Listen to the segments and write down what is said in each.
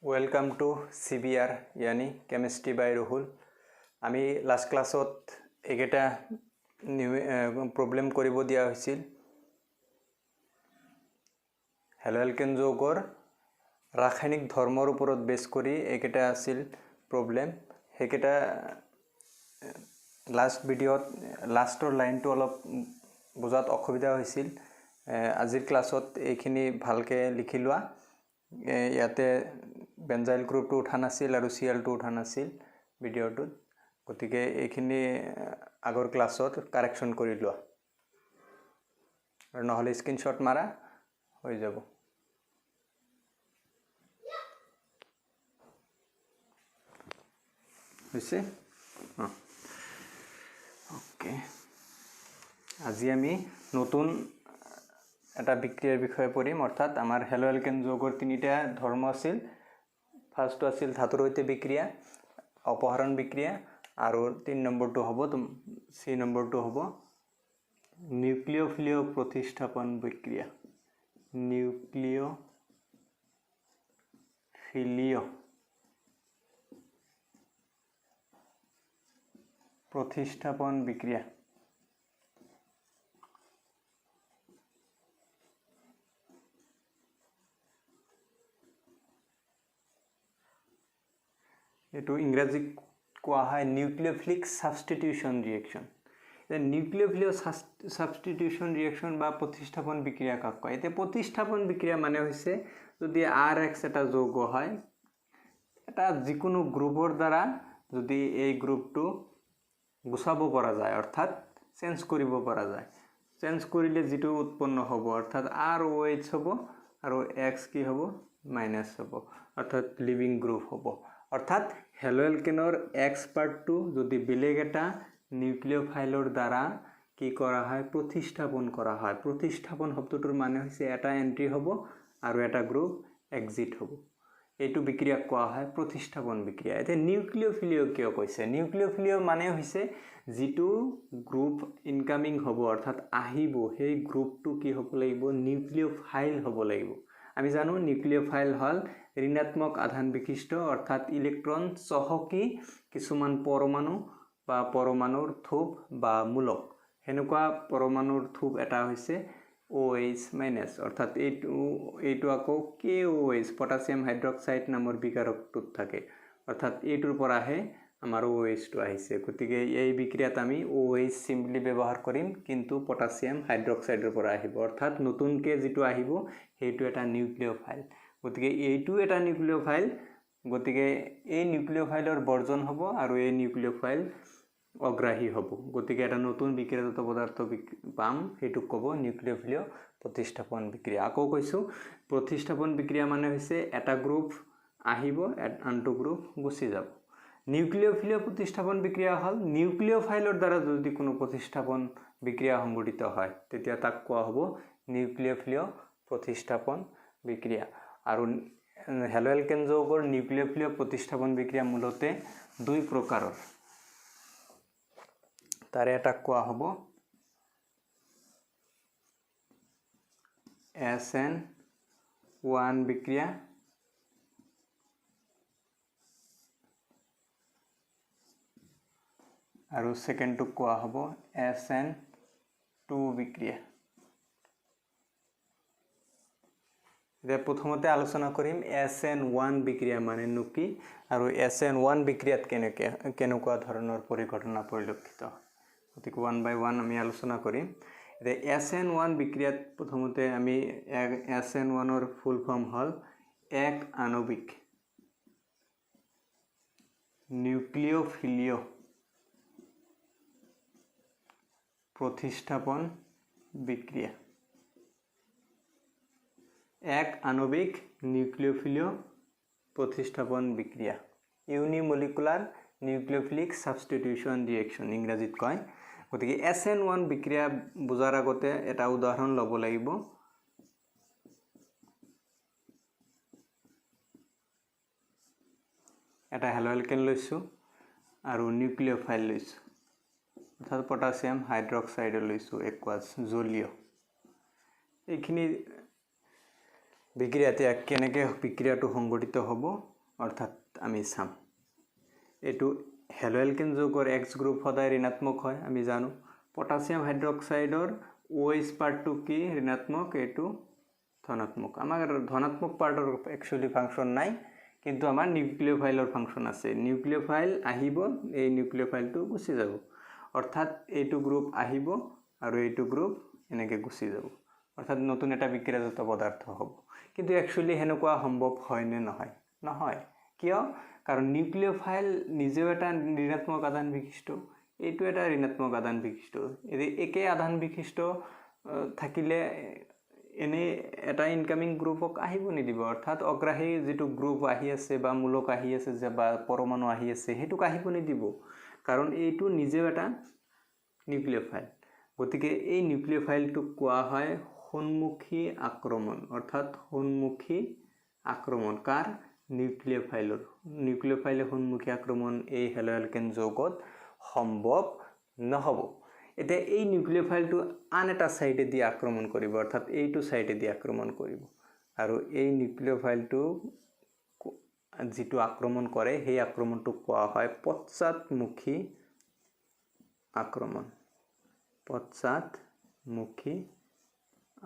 Welcome to CBR यानी chemistry bye Ruhul आमी last क्लासत एकेटा प्रॉब्लेम करिब दिया হৈছিল हेलोएल्केन যৌগৰ रासायनिक धर्মৰ ওপৰত বেস কৰি একেটা আছিল प्रॉब्लेम হেকেটা লাস্ট ভিডিওত লাস্টৰ লাইনটো অলপ বুজাত অসুবিধা হৈছিল আজিৰ ক্লাসত এইখিনি ভালকে লিখি লোৱা ইয়াতে বেনজাইল গ্ৰুপটো উঠা নাছিল আৰু Cl2 উঠা নাছিল ভিডিওটোত গতিকে এইখিনি আগৰ ক্লাসত কাৰেকচন কৰি লোৱা আৰু নহলে স্ক্ৰিনশট মাৰা হৈ যাব হৈছে ওকে আজি আমি নতুন এটা বিক্ৰিয়াৰ বিষয়ে পঢ়িম অৰ্থাৎ আমাৰ হেলোএল্কেন যৌগৰ তিনিটা ধৰ্ম আছিল ফাৰ্স্ট আছিল ধাতুৰ সৈতে বিক্ৰিয়া অপহৰণ বিক্ৰিয়া আৰু 3 নম্বৰটো হ'ব সি নম্বৰটো হ'ব নিউক্লিওফিলিয় প্ৰতিস্থাপন বিক্রিয়া নিউক্লিওফিলিয় प्रतिस्थापन विक्रिया एटू इंग्रजी कोआ है nucleophilic substitution reaction nucleophilic substitution reaction बा प्रतिस्थापन विक्रिया काक कय एते प्रतिस्थापन विक्रिया माने होइसे जदि Rx এটা যৌগ হয় এটা যিকোনো গ্ৰুপৰ দ্বাৰা যদি এই গ্ৰুপটো গুছাব পৰা যায় অৰ্থাৎ চেঞ্জ কৰিব পৰা যায় চেঞ্জ কৰিলে যেটো উৎপন্ন হ'ব অৰ্থাৎ ROH হ'ব আৰু X কি হ'ব মাইনাস হ'ব অৰ্থাৎ লিভিং গ্ৰুপ হ'ব অৰ্থাৎ হেলোএল্কেনৰ X পাৰ্টটো যদি বেলেগ এটা নিউক্লিওফাইলৰ দ্বাৰা কি কৰা হয় প্ৰতিস্থাপন কৰা হয় প্ৰতিস্থাপন শব্দটোৰ মানে হৈছে এটা এন্ট্ৰি হ'ব আৰু এটা গ্ৰুপ এক্সিট হ'ব এইটো বিক্ৰিয়া কোৱা হয় প্ৰতিস্থাপন বিক্ৰিয়া এতে নিউক্লিওফিলিয় কিয় কৈছে নিউক্লিওফিলিয় মানে হৈছে যেটো গ্ৰুপ ইনকামিং হ'ব অৰ্থাৎ আহিব সেই গ্ৰুপটো কি হ'ব লাগিব নিউক্লিওফাইল হ'ব লাগিব আমি জানো নিউক্লিওফাইল হল ঋণাত্মক আধান বিশিষ্ট অৰ্থাৎ ইলেক্ট্ৰন চহকী কিছুমান পৰমাণু বা পৰমাণুৰ থোপ বা মূলক হেনেকুৱা পৰমাণুৰ থোপ এটা হৈছে OH মাইনাস অৰ্থাৎ এইটো আকৌ KOH পটাসিয়াম হাইড্ৰক্সাইড নামৰ বিকাৰকটোত থাকে অৰ্থাৎ এইটোৰ পৰা হে আমাৰ OH টো আহিছে গতিকে এই বিক্ৰিয়াত আমি OH সিম্পলি ব্যৱহাৰ কৰিম কিন্তু পটাসিয়াম হাইড্ৰক্সাইডৰ পৰা আহিব অৰ্থাৎ নতুনকে যেটো আহিব হেইটো এটা নিউক্লিওফাইল গতিকে এইটো এটা নিউক্লিওফাইল গতিকে এই নিউক্লিওফাইলৰ বৰ্জন হ'ব আৰু এই নিউক্লিওফাইল অগ্ৰাহী হ'ব গতিকে এটা নতুন বিক্ৰিয়াজাত পদাৰ্থ পাম হেতু কব নিউক্লিওফিলিয় প্ৰতিস্থাপন বিক্ৰিয়া আকৌ কৈছো প্ৰতিস্থাপন বিক্ৰিয়া মানে হৈছে এটা গ্ৰুপ আহিব আনটো গ্ৰুপ গুচি যাব নিউক্লিওফিলিয় প্ৰতিস্থাপন বিক্ৰিয়া হল নিউক্লিওফাইলৰ দ্বাৰা যদি কোনো প্ৰতিস্থাপন বিক্ৰিয়া সংঘটিত হয় তেতিয়া তাক কোৱা হ'ব নিউক্লিওফিলিয় প্ৰতিস্থাপন বিক্ৰিয়া আৰু হেলোএল্কেন যৌগৰ নিউক্লিওফিলিয় প্ৰতিস্থাপন বিক্ৰিয়া মূলতে দুই প্ৰকাৰৰ তাৰে এটা কোৱা হ'ব SN1 বিক্ৰিয়া আৰু সেকেন্ডটো কোৱা হ'ব SN2 বিক্ৰিয়া এতিয়া প্ৰথমতে আলোচনা কৰিম SN1 বিক্ৰিয়া মানে কি আৰু SN1 বিক্ৰিয়াত কেনেকুৱা ধৰণৰ পৰিঘটনা পৰিলক্ষিত হয় গতিকে 1 বাই 1 আমি আলোচনা কৰিম এতিয়া SN1 বিক্ৰিয়াত প্ৰথমতে আমি SN1 ৰ ফুল ফৰ্ম হল এক আণবিক নিউক্লিওফিলিয় প্ৰতিস্থাপন বিক্ৰিয়া এক আণবিক নিউক্লিওফিলিয় প্ৰতিস্থাপন বিক্ৰিয়া ইউনিমলিকুলাৰ নিউক্লিওফিলিক সাবস্টিটিউশন ৰিঅ্যাকশন ইংৰাজীত কয় গতিকে SN1 বিক্ৰিয়া বুজাৰ আগতে এটা উদাহৰণ ল'ব লাগিব এটা হেলোএল্কেন লৈছো আৰু নিউক্লিওফাইল লৈছো অৰ্থাৎ পটাসিয়াম হাইড্ৰক্সাইড লৈছো একোয়াস জলীয় এইখিনি বিক্ৰিয়াতে কেনেকৈ বিক্ৰিয়াটো সংঘটিত হ'ব অৰ্থাৎ আমি চাম এইটো হেলো এলকেন যৌগৰ X গ্ৰুপ সদায় ঋণাত্মক হয় আমি জানো পটাছিয়াম হাইড্ৰক্সাইডৰ OH পাৰ্টটো কি ঋণাত্মক এইটো ধনাত্মক আমাৰ ধনাত্মক পাৰ্টৰ একচুয়ালি ফাংশন নাই কিন্তু আমাৰ নিউক্লিওফাইলৰ ফাংশন আছে নিউক্লিওফাইল আহিব এই নিউক্লিওফাইলটো গুছি যাব অৰ্থাৎ এইটো গ্ৰুপ আহিব আৰু এইটো গ্ৰুপ এনেকৈ গুছি যাব অৰ্থাৎ নতুন এটা বিক্ৰিয়াজাত পদাৰ্থ হ'ব কিন্তু একচুয়ালি হেনকুৱা সম্ভৱ হয় নে নহয় নহয় কিয় কাৰণ নিউক্লিওফাইল নিজেও এটা ঋণাত্মক আধান বিশিষ্ট এইটো এটা ঋণাত্মক আধান বিশিষ্ট একে আধান বিশিষ্ট থাকিলে এনে এটা ইনকামিং গ্ৰুপক আহিব নিদিব অৰ্থাৎ অগ্ৰাহী যেটো গ্ৰুপ আহি আছে বা মূলক আহি আছে যে বা পৰমাণু আহি আছে হেতুক আহিব নিদিব কাৰণ এইটো নিজেও এটা নিউক্লিওফাইল গতিকে এই নিউক্লিওফাইলটো কোৱা হয় সন্মুখী আক্ৰমণ অৰ্থাৎ সন্মুখী আক্ৰমণ কাৰ নিউক্লিওফাইলৰ সন্মুখী আক্ৰমণ এই হেলো এলকেন যৌগত সম্ভৱ নহব এতিয়া এই নিউক্লিওফাইলটো আন এটা সাইডে দি আক্ৰমণ কৰিব অৰ্থাৎ এইটো সাইডে দি আক্ৰমণ কৰিব আৰু এই নিউক্লিওফাইলটো যেটো আক্ৰমণ কৰে সেই আক্ৰমণটো কোৱা হয় পশ্চাদমুখী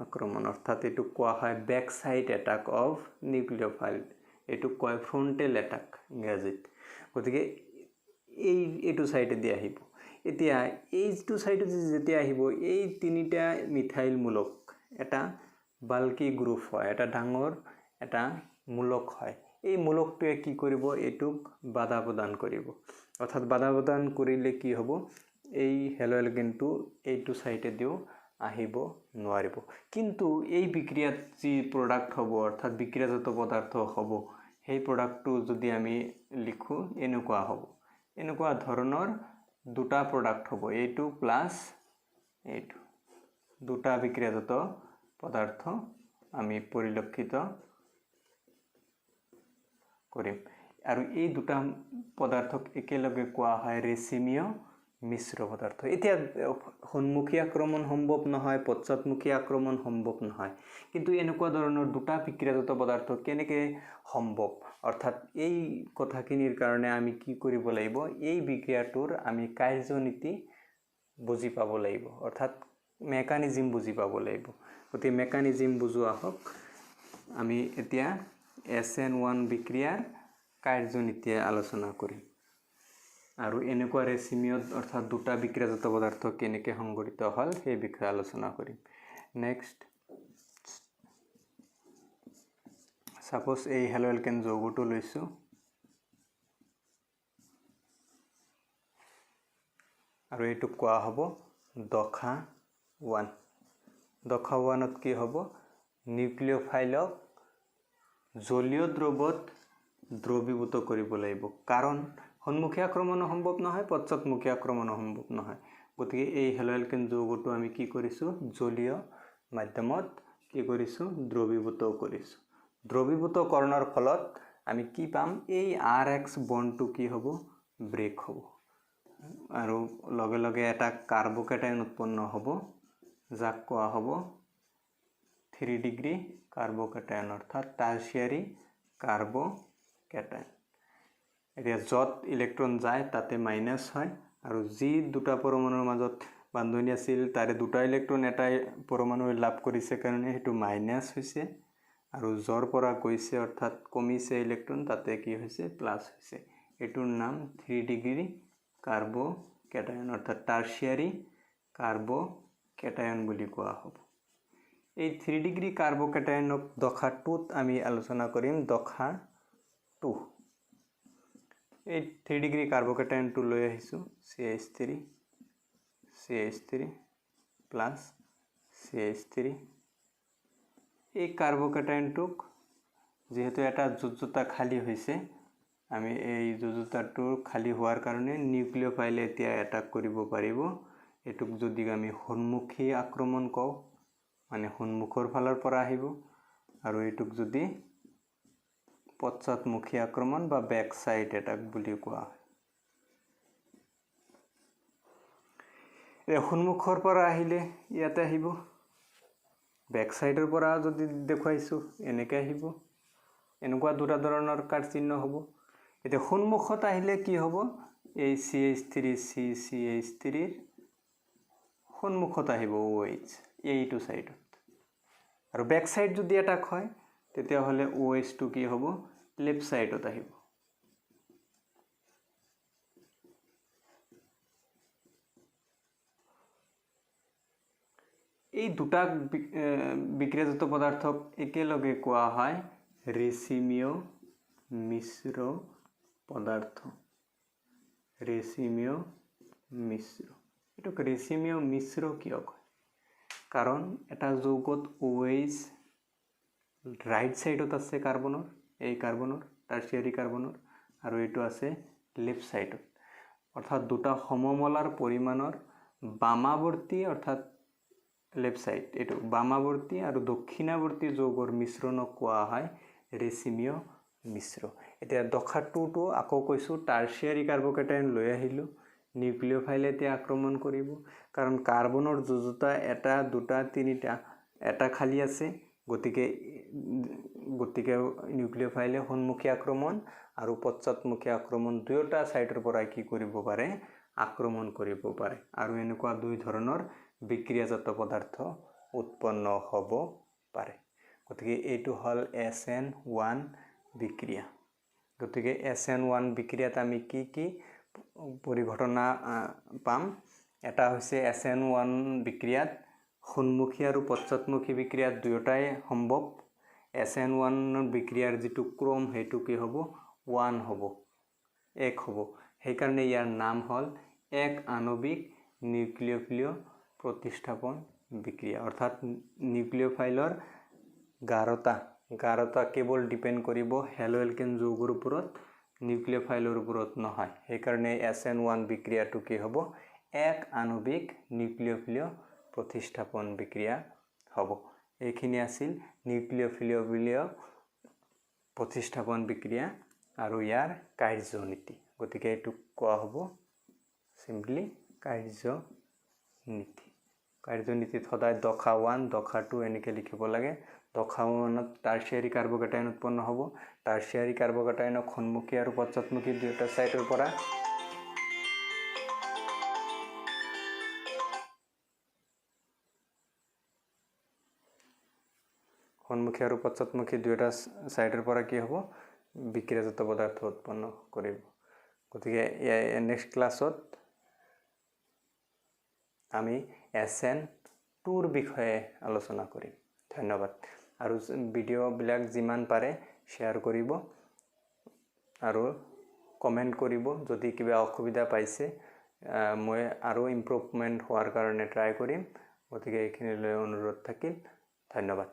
আক্ৰমণ অৰ্থাৎ এইটো কোৱা হয় back side attack of nucleophile এইটো কয় ফ্ৰন্টেল অ্যাটাক ইংৰাজীত গতিকে এইটো সাইডে দি আহিব এতিয়া এইটো সাইডে যেতিয়া আহিব এই তিনিটা মিথাইল মূলক এটা বাল্কি গ্ৰুপ হয় এটা ডাঙৰ এটা মূলক হয় এই মূলকটোৱে কি কৰিব এইটোক বাধা প্ৰদান কৰিব অৰ্থাৎ বাধা প্ৰদান কৰিলে কি হ'ব এই হেলো এলকেনটো এইটো সাইডে দিও আহিব নোৱাৰিব কিন্তু এই বিক্ৰিয়াত যি প্ৰডাক্ট হ'ব অৰ্থাৎ বিক্ৰিয়াজাত পদাৰ্থ হ'ব সেই প্ৰডাক্টটো যদি আমি লিখো এনেকুৱা হ'ব এনেকুৱা ধৰণৰ দুটা প্ৰডাক্ট হ'ব এইটো প্লাস এইটো দুটা বিক্ৰিয়াজাত পদাৰ্থ আমি পৰিলক্ষিত কৰিম আৰু এই দুটা পদাৰ্থক একেলগে কোৱা হয় ৰেচিমিয় মিশ্ৰ পদাৰ্থ এতিয়া সন্মুখী আক্ৰমণ সম্ভৱ নহয় পশ্চাদমুখী আক্ৰমণ সম্ভৱ নহয় কিন্তু এনেকুৱা ধৰণৰ দুটা বিক্ৰিয়াজাত পদাৰ্থ কেনেকৈ সম্ভৱ অৰ্থাৎ এই কথাখিনিৰ কাৰণে আমি কি কৰিব লাগিব এই বিক্ৰিয়াটোৰ আমি কাৰ্যনীতি বুজি পাব লাগিব অৰ্থাৎ মেকানিজম বুজি পাব লাগিব গতি মেকানিজম বুজোৱা হওক আমি এতিয়া SN1 বিক্ৰিয়াৰ কাৰ্যনীতি আলোচনা কৰিম আৰু এনেকুৱা ৰেচিমিয়ত অৰ্থাৎ দুটা বিক্ৰিয়াজাত পদাৰ্থ কেনেকৈ সংগঠিত হল সেই বিষয়ে আলোচনা কৰিম নেক্সট সাপোজ এই হেলো এলকেন যৌগটো লৈছো আৰু এইটো কোৱা হ'ব দশা 1 দশা 1ত কি হ'ব নিউক্লিওফাইলক জলীয় দ্ৰৱত দ্ৰবীভূত কৰিব লাগিব কাৰণ সন্মুখী আক্ৰমণ সম্ভৱ নহয় পশ্চাদমুখী আক্ৰমণ সম্ভৱ নহয় গতিকে এই হেলো এলকেন যৌগটো আমি কি কৰিছো জলীয় মাধ্যমত কি কৰিছো দ্ৰবীভূত কৰিছো দ্ৰবীভূতকৰণৰ ফলত আমি কি পাম এই RX বন্ডটো কি হ'ব ব্ৰেক হ'ব আৰু লগে লগে এটা কাৰ্বকেটায়ন উৎপন্ন হ'ব যাক কোৱা হ'ব 3 ডিগ্ৰী কাৰ্বকেটায়ন অৰ্থাৎ টাৰ্চিয়াৰি কাৰ্বকেটায়ন এতিয়া যত ইলেক্ট্ৰন যায় তাতে মাইনাস হয় আৰু যি দুটা পৰমাণুৰ মাজত বান্ধনী আছিল তাৰে দুটা ইলেক্ট্ৰন এটা পৰমাণুৱে লাভ কৰিছে কাৰণে হেতু মাইনাস হৈছে আৰু জৰ পৰা গৈছে অৰ্থাৎ কমিছে ইলেক্ট্ৰন তাতে কি হৈছে প্লাস হৈছে এটোৰ নাম 3 ডিগ্ৰী কাৰ্বকেটায়ন অৰ্থাৎ টাৰ্চিয়াৰি কাৰ্বকেটায়ন বুলি কোৱা হ'ব এই 3 ডিগ্ৰী কাৰ্বকেটায়নক দশা 2ত আমি আলোচনা কৰিম দশা 2 এই 3 ডিগ্ৰী কাৰ্বকেটায়নটো লৈ আহিছো CH3 প্লাস CH3 এই কাৰ্বকেটায়নটোক যেহেতু এটা যোজতা খালি হৈছে আমি এই যোজতাটো খালি হোৱাৰ কাৰণে নিউক্লিওফাইলে এতিয়া অ্যাটাক কৰিব পাৰিব এটুক যদি আমি সন্মুখী আক্ৰমণ কও মানে সন্মুখৰ ফালৰ পৰা আহিব আৰু এটুক যদি পশ্চাদমুখী আক্ৰমণ বা ব্যাক সাইড অ্যাটাক বুলি কোৱা হয় সন্মুখৰ পৰা আহিলে ইয়াতে আহিব ব্যাক সাইডৰ পৰা যদি দেখুৱাইছো এনেকৈ আহিব এনেকুৱা দুটা ধৰণৰ কাৰ্ড চিহ্ন হ'ব এতিয়া সন্মুখত আহিলে কি হ'ব এই CH3 CCH3 ৰ সন্মুখত আহিব OH এইটো সাইডত আৰু ব্যাক সাইড যদি এটাক হয় তেতিয়া হলে OH টো কি হ'ব লেফট সাইডত আহিব এই দুটা বিক্রিয়াজাত পদাৰ্থক একেলগে কোৱা হয় ৰেচিমিয় মিশ্ৰ পদাৰ্থ ৰেচিমিয় মিশ্ৰ এটো ৰেচিমিয় মিশ্ৰ কিয় কয় কাৰণ এটা যৌগত OH ৰাইট সাইডত আছে কাৰ্বনৰ এই কাৰ্বনৰ টাৰ্চিয়াৰি কাৰ্বনৰ আৰু এটো আছে লেফট সাইডত অৰ্থাৎ দুটা সমমলাৰ পৰিমাণৰ বামাৱৰ্তী অৰ্থাৎ লেফট সাইড এটো বামাৱৰ্তী আৰু দক্ষিণাৱৰ্তী যৌগৰ মিশ্ৰণক কোৱা হয় ৰেচিমিয় মিশ্ৰ এতিয়া দশা 2 টো আকৌ কৈছো টাৰ্চিয়াৰি কাৰ্বকেটায়ন লৈ আহিলো নিউক্লিওফাইল এতিয়া আক্ৰমণ কৰিব কাৰণ কাৰ্বনৰ যুজতা এটা দুটা তিনিটা এটা খালি আছে গতিকে নিউক্লিওফাইলে সন্মুখী আক্ৰমণ আৰু পশ্চাদমুখী আক্ৰমণ দুয়োটা সাইডৰ পৰা কি কৰিব পাৰে আক্ৰমণ কৰিব পাৰে আৰু এনেকুৱা দুই ধৰণৰ বিক্ৰিয়াজাত পদাৰ্থ উৎপন্ন হ'ব পাৰে গতিকে এইটো হল SN1 বিক্ৰিয়া গতিকে SN1 বিক্ৰিয়াত আমি কি পৰিঘটনা পাম এটা হৈছে SN1 বিক্ৰিয়াত সন্মুখী আৰু পশ্চাদমুখী বিক্ৰিয়াত দুয়োটাই সম্ভৱ SN1 বিক্ৰিয়াৰ যেটো ক্ৰম হেতু কি হ'ব 1 হ'ব এক হ'ব সেই কাৰণে ইয়াৰ নাম হল এক আণবিক নিউক্লিওফিলিয় প্ৰতিস্থাপন বিক্ৰিয়া অৰ্থাৎ নিউক্লিওফাইলৰ গাঢ়তা কেৱল ডিপেন্ড কৰিব হেলোএলকেন যৌগৰ ওপৰত নিউক্লিওফাইলৰ ওপৰত নহয় সেই কাৰণে SN1 বিক্ৰিয়াটো কি হ'ব এক আণবিক নিউক্লিওফিলিয় প্ৰতিস্থাপন বিক্ৰিয়া হ'ব এইখিনি আছিল নিউক্লিওফিলিয় প্ৰতিস্থাপন বিক্ৰিয়া আৰু ইয়াৰ কাৰ্যনীতি গতিকে এটো কোৱা হ'ব সিম্পলি কাৰ্যনীতিত সদায় দশা 1 দশা 2 এনেকে লিখিব লাগে দশা 1ত টাৰ্চিয়াৰি কাৰ্বকেটায়ন উৎপন্ন হ'ব টাৰ্চিয়াৰি কাৰ্বকেটায়নক সন্মুখী আৰু পশ্চাদমুখী দুটা সাইডৰ পৰা সন্মুখী আৰু পশ্চাদমুখী দুটা সাইডৰ পৰা কি হ'ব বিক্ৰিয়াজাত পদাৰ্থ উৎপন্ন কৰিব গতিকে নেক্সট ক্লাছত আমি SN2 ৰ বিষয়ে আলোচনা কৰিম ধন্যবাদ আৰু ভিডিও বিলাক যিমান পাৰে শেয়াৰ কৰিব আৰু কমেন্ট কৰিব যদি কিবা অসুবিধা পাইছে মই আৰু ইমপ্ৰুভমেন্ট হোৱাৰ কাৰণে ট্ৰাই কৰিম গতিকে এইখিনিলৈ অনুৰোধ থাকিল ধন্যবাদ